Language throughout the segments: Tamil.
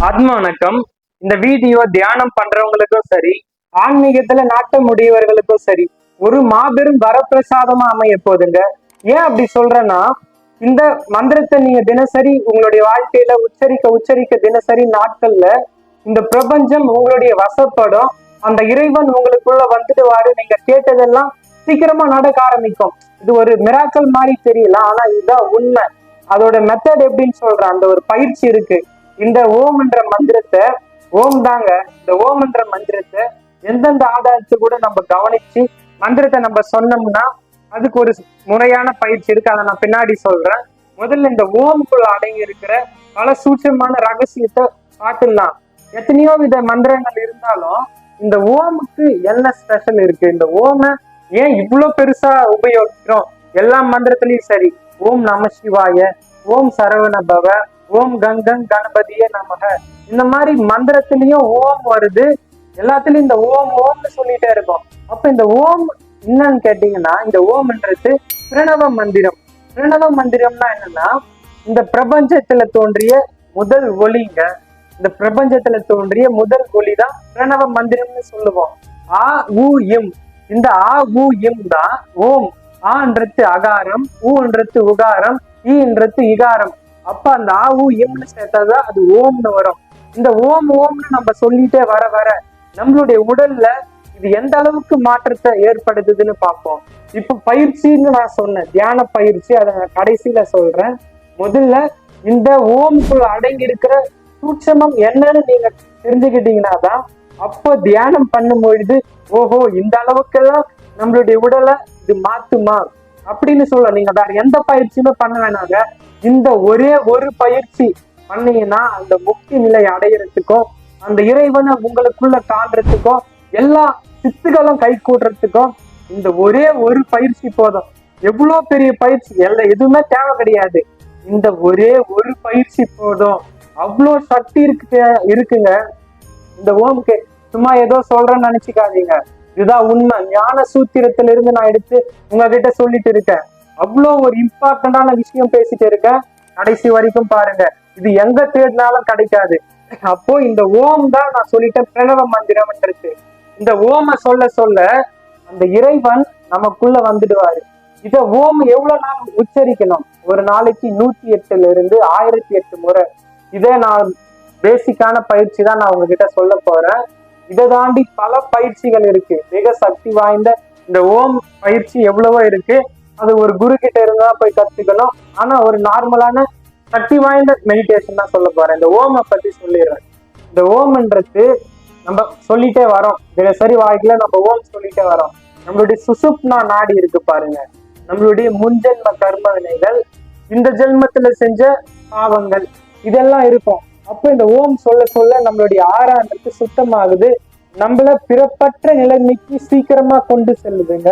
ஆத்ம வணக்கம். இந்த வீடியோ தியானம் பண்றவங்களுக்கும் சரி, ஆன்மீகத்துல நாட்டம் உடையவர்களுக்கும் சரி, ஒரு மாபெரும் வரப்பிரசாதமா அமைய போதுங்க. ஏன் அப்படி சொல்றேன்னா, இந்த மந்திரத்தை நீங்க தினசரி உங்களுடைய வாழ்க்கையில உச்சரிக்க தினசரி நாட்கள்ல இந்த பிரபஞ்சம் உங்களுடைய வசப்படும். அந்த இறைவன் உங்களுக்குள்ள வந்துடுவாரு. நீங்க கேட்டதெல்லாம் சீக்கிரமா நடக்க ஆரம்பிக்கும். இது ஒரு மிராக்கல் மாதிரி தெரியல, ஆனா இதுதான் உண்மை. அதோட மெத்தட் எப்படின்னு சொல்றேன். அந்த ஒரு பயிற்சி இருக்கு. இந்த ஓம் என்ற மந்திரத்தை, ஓம் தாங்க, இந்த ஓம் என்ற மந்திரத்தை எந்தெந்த ஆதாரத்தை கூட நம்ம கவனிச்சு மந்திரத்தை நம்ம சொன்னோம்னா அதுக்கு ஒரு முறையான பயிற்சி இருக்கு. அதை நான் பின்னாடி சொல்றேன். முதல்ல இந்த ஓம்குள்ள அடங்கி இருக்கிற பல சூட்சமான ரகசியத்தை பார்த்துடலாம். எத்தனையோ வித மந்திரங்கள் இருந்தாலும் இந்த ஓமுக்கு என்ன ஸ்பெஷல் இருக்கு? இந்த ஓம ஏன் இவ்வளவு பெருசா உபயோகிக்கிறோம்? எல்லா மந்திரத்திலயும் சரி, ஓம் நம சிவாய, ஓம் சரவண பவ, ஓம் கங்கங் கணபதியே நமக, இந்த மாதிரி மந்திரத்திலயும் ஓம் வருது. எல்லாத்துலயும் இந்த ஓம் ஓம்னு சொல்லிட்டே இருக்கும். அப்ப இந்த ஓம் என்னன்னு கேட்டீங்கன்னா, இந்த ஓம்ன்றது பிரணவ மந்திரம். பிரணவ மந்திரம்னா என்னன்னா, இந்த பிரபஞ்சத்துல தோன்றிய முதல் ஒளிங்க. இந்த பிரபஞ்சத்துல தோன்றிய முதல் ஒளிதான் பிரணவ மந்திரம்னு சொல்லுவோம். ஆ ஊ இம். இந்த ஆ ஊ இம் தான் ஓம். ஆன்றது அகாரம், ஊன்றது உகாரம், ஈன்றது இகாரம். அப்ப அந்த ஆ ஊ இம்னு சேர்த்தாதான் அது ஓம்னு வரும். இந்த ஓம் ஓம்னு நம்ம சொல்லிட்டே வர வர நம்மளுடைய உடல்ல இது எந்த அளவுக்கு மாற்றத்தை ஏற்படுத்துதுன்னு பார்ப்போம். இப்ப பயிற்சின்னு நான் சொன்னேன், தியான பயிற்சி, அதை நான் கடைசியில சொல்றேன். முதல்ல இந்த ஓம்குள்ள அடங்கி இருக்கிற சூட்சமம் என்னன்னு நீங்க தெரிஞ்சுக்கிட்டீங்கன்னா தான் அப்போ தியானம் பண்ணும் பொழுது ஓஹோ இந்த அளவுக்கெல்லாம் நம்மளுடைய உடலை இது மாத்துமா அப்படின்னு சொல்ல. நீங்க வேற எந்த பயிற்சியுமே பண்ண வேணாங்க. இந்த ஒரே ஒரு பயிற்சி பண்ணீங்கன்னா அந்த முக்தி நிலை அடையிறதுக்கும், அந்த இறைவனை உங்களுக்குள்ள காண்றதுக்கும், எல்லா சித்துகளும் கை கூடுறதுக்கும் இந்த ஒரே ஒரு பயிற்சி போதும். எவ்வளவு பெரிய பயிற்சி, எதுவுமே தேவை கிடையாது. இந்த ஒரே ஒரு பயிற்சி போதும். அவ்வளோ சக்தி இருக்குங்க இந்த ஓம்க்கு. சும்மா ஏதோ சொல்றேன்னு நினைச்சுக்காதீங்க, இதுதான் உண்மை. ஞான சூத்திரத்திலிருந்து நான் எடுத்து உங்ககிட்ட சொல்லிட்டு இருக்கேன். அவ்வளோ ஒரு இம்பார்ட்டன்டான விஷயம் பேசிட்டு இருக்கேன். கடைசி வரைக்கும் பாருங்க, இது எங்க தேடினாலும் கிடைக்காது. அப்போ இந்த ஓம் தான் நான் சொல்லிட்டேன் பிரணவ மந்திரம்ன்றது. இந்த ஓம சொல்ல சொல்ல அந்த இறைவன் நமக்குள்ள வந்துடுவாரு. இத ஓம் எவ்வளவு நாள் உச்சரிக்கணும்? ஒரு நாளைக்கு 108 இருந்து 1008 முறை. இதே நான் பேசிக்கான பயிற்சி தான் நான் உங்ககிட்ட சொல்ல போறேன். இதை தாண்டி பல பயிற்சிகள் இருக்கு. மிக சக்தி வாய்ந்த இந்த ஓம் பயிற்சி எவ்வளவோ இருக்கு. அது ஒரு குரு கிட்ட இருந்தா போய் கத்துக்கணும். ஆனா ஒரு நார்மலான சக்தி வாய்ந்த மெடிடேஷன் தான் சொல்ல போறேன். இந்த ஓமை பத்தி சொல்லிடுறேன். இந்த ஓம்ன்றது நம்ம சொல்லிட்டே வரோம், தினசரி வாழ்க்கையில நம்ம ஓம் சொல்லிட்டே வரோம். நம்மளுடைய சுசுப்னா நாடி இருக்கு பாருங்க, நம்மளுடைய முன்ஜென்ம கர்ம வினைகள், இந்த ஜென்மத்துல செஞ்ச பாவங்கள், இதெல்லாம் இருக்கும். அப்போ இந்த ஓம் சொல்ல சொல்ல நம்மளுடைய ஆறான்றது சுத்தமாகுது. நம்மள பிறப்பற்ற நிலைமைக்கு சீக்கிரமா கொண்டு செல்லுதுங்க.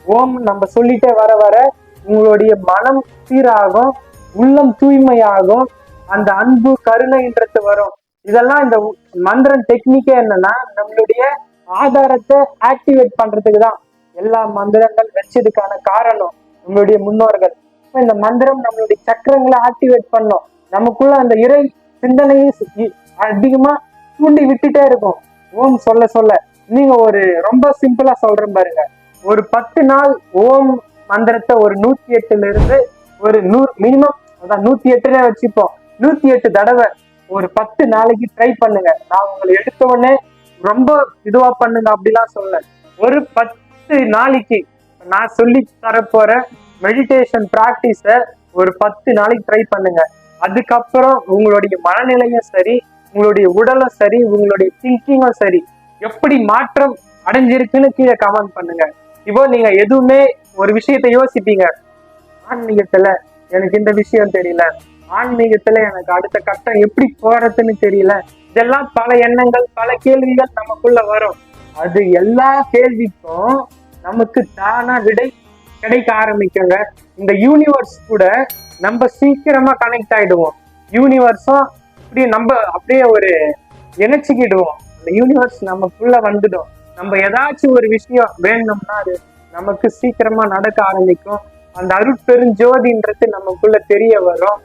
ஓம் நம்ம சொல்லிட்டே வர வர உங்களுடைய மனம் சீராகும், உள்ளம் தூய்மையாகும், அந்த அன்பு கருணைன்றது வரும். இதெல்லாம் இந்த மந்திரம் டெக்னிக்கே என்னன்னா, நம்மளுடைய ஆதாரத்தை ஆக்டிவேட் பண்றதுக்கு தான் எல்லா மந்திரங்கள் வச்சதுக்கான காரணம் நம்மளுடைய முன்னோர்கள். இந்த மந்திரம் நம்மளுடைய சக்கரங்களை ஆக்டிவேட் பண்ணும். நமக்குள்ள அந்த இறை சிந்தனையை அதிகமா தூண்டி விட்டுட்டே இருக்கும் ஓம் சொல்ல சொல்ல. நீங்க ஒரு ரொம்ப சிம்பிளா சொல்றேன் பாருங்க. ஒரு 10 நாள் ஓம் மந்திரத்தை ஒரு 108 இருந்து ஒரு 100 மினிமம், அதான் 108 வச்சுப்போம், 108 தடவை ஒரு 10 நாளைக்கு ட்ரை பண்ணுங்க. நான் உங்களை எடுத்த உடனே ரொம்ப இதுவா பண்ணுங்க அப்படிலாம் சொல்ல. ஒரு 10 நாளைக்கு நான் சொல்லி தரப்போற மெடிடேஷன் பிராக்டிஸ ஒரு 10 நாளைக்கு ட்ரை பண்ணுங்க. அதுக்கப்புறம் உங்களுடைய மனநிலையும் சரி, உங்களுடைய உடலும் சரி, உங்களுடைய திங்கிங்கும் சரி, எப்படி மாற்றம் அடைஞ்சிருக்குன்னு கீழே கமெண்ட் பண்ணுங்க. இப்போ நீங்க எதுவுமே ஒரு விஷயத்த யோசிப்பீங்க, ஆன்மீகத்துல எனக்கு இந்த விஷயம் தெரியல, ஆன்மீகத்துல எனக்கு அடுத்த கட்டம் எப்படி போறதுன்னு தெரியல, இதெல்லாம் பல எண்ணங்கள் பல கேள்விகள் நமக்குள்ள வரும். அது எல்லா கேள்விக்கும் நமக்கு தானா விடை கிடைக்க ஆரம்பிக்குங்க. இந்த யூனிவர்ஸ் கூட நம்ம சீக்கிரமா கனெக்ட் ஆயிடுவோம். யூனிவர்ஸும் இப்படி நம்ம அப்படியே ஒரு இணைச்சிக்கிடுவோம். அந்த யூனிவர்ஸ் நமக்குள்ள வந்துடும். நம்ம ஏதாச்சும் ஒரு விஷயம் வேணும்னா அது நமக்கு சீக்கிரமா நடக்க ஆரம்பிக்கும். அந்த அருட்பெருஞ்சோதின்றது நமக்குள்ள தெரிய வரும்.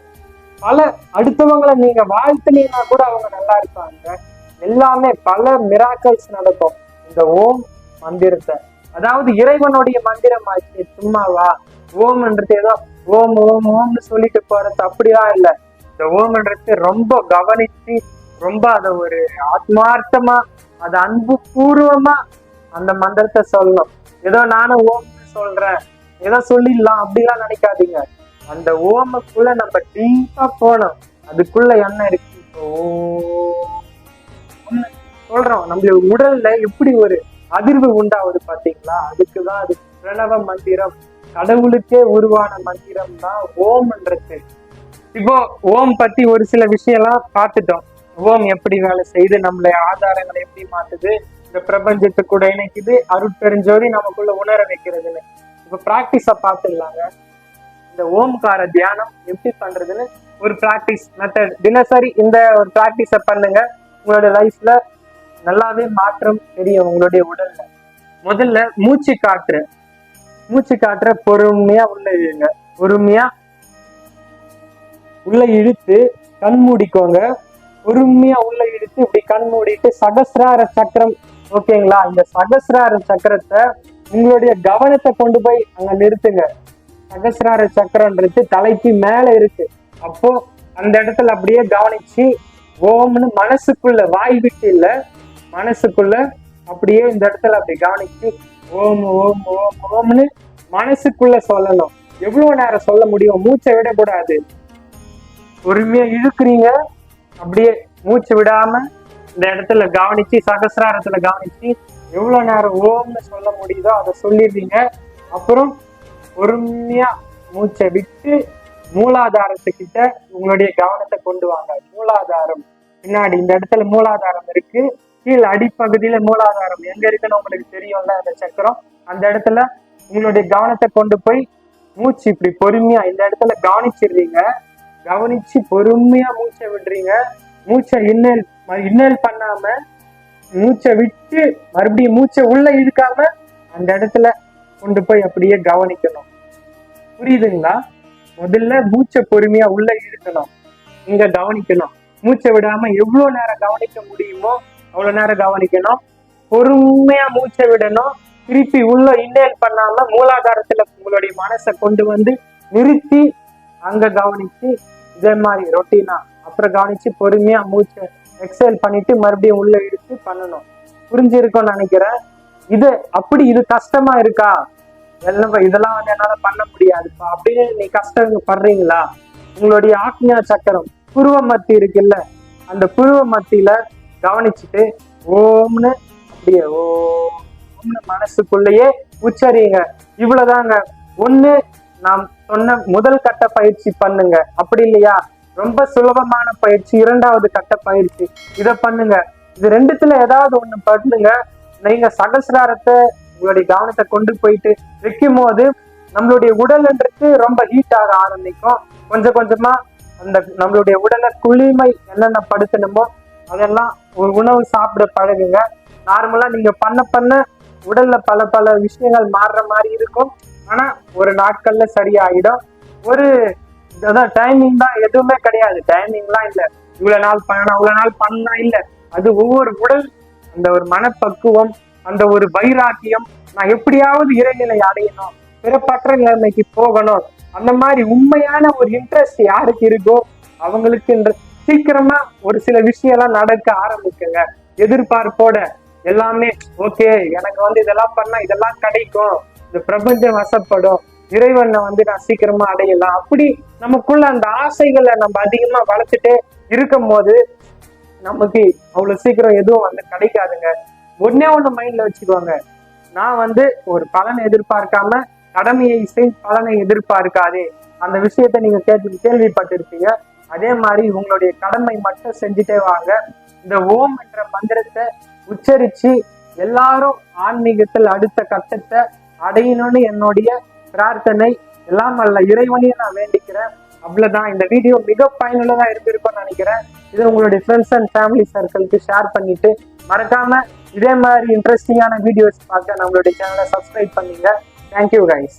பல அடுத்தவங்களை நீங்க வாழ்த்துனீங்கன்னா கூட அவங்க நல்லா இருப்பாங்க. எல்லாமே பல மிராக்கல்ஸ் நடக்கும் இந்த ஓம் மந்திரத்தை. அதாவது இறைவனுடைய மந்திரம் ஆச்சு, சும்மாவா ஓம்ன்றது ஏதோ ஓம் ஓம் ஓம்னு சொல்லிட்டு போறது அப்படிலாம் இல்லை. இந்த ஓம்ன்றது ரொம்ப கவனிச்சு, ரொம்ப அதை ஒரு ஆத்மார்த்தமா, அது அன்பு பூர்வமா அந்த மந்திரத்தை சொல்லணும். ஏதோ நானும் ஓம்னு சொல்றேன், ஏதோ சொல்லிடலாம் அப்படிலாம் நினைக்காதீங்க. அந்த ஓமக்குள்ள நம்ம டீப்பா போனோம். அதுக்குள்ள என்ன இருக்கு, இப்போ சொல்றோம். நம்ம உடல்ல எப்படி ஒரு அதிர்வு உண்டாவது பாத்தீங்களா? அதுக்குதான் அது பிரணவ மந்திரம், கடவுளுக்கே உருவான மந்திரம் தான் ஓம்ன்றது. இப்போ ஓம் பத்தி ஒரு சில விஷயம்லாம் பார்த்துட்டோம். ஓம் எப்படி வேலை செய்யுது, நம்மள ஆதாரங்களை எப்படி மாத்துது, இந்த பிரபஞ்சத்தை கூட இணைக்குது, அருட்பெருஞ்சோதி நமக்குள்ள உணர வைக்கிறதுன்னு. இப்ப பிராக்டிஸ பாத்துடலாங்க. இந்த ஓம்கார தியானம் எப்படி பண்றதுன்னு ஒரு பிராக்டிஸ் மெத்தட். தினசரி இந்த ஒரு பிராக்டிஸ பண்ணுங்க. உங்களோட லைஃப்ல நல்லாவே மாற்றம் தெரியும் உங்களுடைய உடல்ல. முதல்ல மூச்சு காற்ற பொறுமையா உள்ள இழுங்க. பொறுமையா உள்ள இழுத்து கண் மூடிக்கோங்க. பொறுமையா உள்ள இழுத்து இப்படி கண் மூடிட்டு சகசிரார சக்கரம், ஓகேங்களா? இந்த சகசிரார சக்கரத்தை உங்களுடைய கவனத்தை கொண்டு போய் அங்க நிறுத்துங்க. சகசிரார சக்கரன்றது தலைக்கு மேல இருக்கு. அப்போ அந்த இடத்துல அப்படியே கவனிச்சு ஓம்னு மனசுக்குள்ள, வாய் விட்டு இல்ல, மனசுக்குள்ள அப்படியே இந்த இடத்துல அப்படி கவனிச்சு ஓம் ஓம் ஓம் ஓம்னு மனசுக்குள்ள சொல்லணும். எவ்வளவு நேரம் சொல்ல முடியும்? மூச்சை விடக்கூடாது. பொறுமையா இழுக்கிறீங்க, அப்படியே மூச்சு விடாம இந்த இடத்துல கவனிச்சு, சகசிராரத்துல கவனிச்சு எவ்வளவு நேரம் ஓம்னு சொல்ல முடியுதோ அதை சொல்லிடுறீங்க. அப்புறம் பொறுமையா மூச்சை விட்டு மூலாதாரத்துக்கிட்ட உங்களுடைய கவனத்தை கொண்டு வாங்க. மூலாதாரம் பின்னாடி இந்த இடத்துல மூலாதாரம் இருக்கு. கீழே அடிப்பகுதியில மூலாதாரம் எங்க இருக்குன்னு உங்களுக்கு தெரியும்ல, அந்த சக்கரம். அந்த இடத்துல உங்களுடைய கவனத்தை கொண்டு போய் மூச்சு இப்படி பொறுமையா இந்த இடத்துல கவனிச்சிடுறீங்க. கவனிச்சு பொறுமையா மூச்சை விடுறீங்க. மூச்சை இன்னேல் பண்ணாம, மூச்சை விட்டு மறுபடியும் மூச்சை உள்ள இழுக்காம அந்த இடத்துல கொண்டு போய் அப்படியே கவனிக்கணும். புரியுதுங்களா? முதல்ல மூச்சை பொறுமையா உள்ள இழுக்கணும், இங்க கவனிக்கணும். மூச்சை விடாம எவ்வளவு நேரம் கவனிக்க முடியுமோ அவ்வளவு நேரம் கவனிக்கணும். பொறுமையா மூச்சை விடணும். திருப்பி உள்ள இன்னேல் பண்ணாம மூலாதாரத்துல உங்களுடைய மனசை கொண்டு வந்து நிறுத்தி அங்க கவனிச்சு, இதே மாதிரி ரொட்டீனா அப்புறம் கவனிச்சு பொறுமையா மூச்சை எக்ஸேல் பண்ணிட்டு மறுபடியும் உள்ள இழுத்து பண்ணணும். புரிஞ்சிருக்கும்னு நினைக்கிறேன். இது கஷ்டமா இருக்கா, இதெல்லாம் வந்து என்னால பண்ண முடியாதுப்பா அப்படின்னு நீ கஷ்டப்படுறீங்களா? உங்களுடைய ஆக்ஞா சக்கரம் புருவ மத்தி இருக்குல்ல, அந்த புருவ மத்தியில கவனிச்சுட்டு ஓம்னு அப்படியே ஓம்னு மனசுக்குள்ளேயே உச்சரிங்க. இவ்வளவுதாங்க. ஒண்ணு நாம் சொன்ன முதல் கட்ட பயிற்சி பண்ணுங்க. அப்படி இல்லையா, ரொம்ப சுலபமான பயிற்சி இரண்டாவது கட்ட பயிற்சி, இதை பண்ணுங்க. இது ரெண்டுத்துல ஏதாவது ஒண்ணு பண்ணுங்க. நீங்க சகசிராரத்தை உங்களுடைய கவனத்தை கொண்டு போயிட்டு வைக்கும் போது நம்மளுடைய உடல்ன்றது ரொம்ப ஹீட் ஆக ஆரம்பிக்கும். கொஞ்சம் கொஞ்சமா அந்த நம்மளுடைய உடலை குளிமை என்னென்ன படுத்தணுமோ அதெல்லாம் ஒரு உணவு சாப்பிட பழகுங்க. நார்மலா நீங்க பண்ண உடல்ல பல பல விஷயங்கள் மாறுற மாதிரி இருக்கும். ஆனா ஒரு நாட்கள்ல சரியாயிடும். ஒரு அதான் டைமிங் தான், எதுவுமே கிடையாது. டைமிங்லாம் இல்லை, இவ்வளவு நாள் பண்ணா இல்லை. அது ஒவ்வொரு உடல், அந்த ஒரு மனப்பக்குவம், அந்த ஒரு வைராக்கியம், நான் எப்படியாவது இறைநிலை அடையணும், பிறப்பற்ற நிலைமைக்கு போகணும், அந்த மாதிரி உண்மையான ஒரு இன்ட்ரெஸ்ட் யாருக்கு இருக்கோ அவங்களுக்கு சீக்கிரமா ஒரு சில விஷயம் எல்லாம் நடக்க ஆரம்பிக்குங்க. எதிர்பார்ப்போட எல்லாமே ஓகே, எனக்கு வந்து இதெல்லாம் பண்ணா இதெல்லாம் கிடைக்கும், இந்த பிரபஞ்சம் வசப்படும், இறைவனை வந்து நான் சீக்கிரமா அடையலாம், அப்படி நமக்குள்ள அந்த ஆசைகளை நம்ம அதிகமா வளர்த்துட்டே இருக்கும் போது நமக்கு அவ்வளவு சீக்கிரம் எதுவும் வந்து கிடைக்காதுங்க. ஒன்னே ஒண்ணு மைண்ட்ல வச்சுக்கோங்க, நான் வந்து ஒரு பலனை எதிர்பார்க்காம கடமையை செய், பலனை எதிர்பார்க்காதே. அந்த விஷயத்த நீங்க கேள்விப்பட்டிருப்பீங்க. அதே மாதிரி உங்களுடைய கடமை மட்டும் செஞ்சுட்டே வாங்க. இந்த ஓம் என்ற மந்திரத்தை உச்சரிச்சு எல்லாரும் ஆன்மீகத்தில் அடுத்த கட்டத்தை அடையணும்னு என்னுடைய பிரார்த்தனை. எல்லாம் அல்ல இறைவனையும் நான் வேண்டிக்கிறேன். அவ்வளவுதான். இந்த வீடியோ மிக பயனுள்ளதா இருந்திருக்கும்னு நினைக்கிறேன். இதை உங்களுடைய ஃப்ரெண்ட்ஸ் அண்ட் ஃபேமிலி சர்க்கிளுக்கு ஷேர் பண்ணிட்டு, மறக்காம இதே மாதிரி இன்ட்ரெஸ்டிங்கான வீடியோஸ் பார்க்க நம்மளுடைய சேனலை சப்ஸ்கிரைப் பண்ணுங்க. Thank you guys.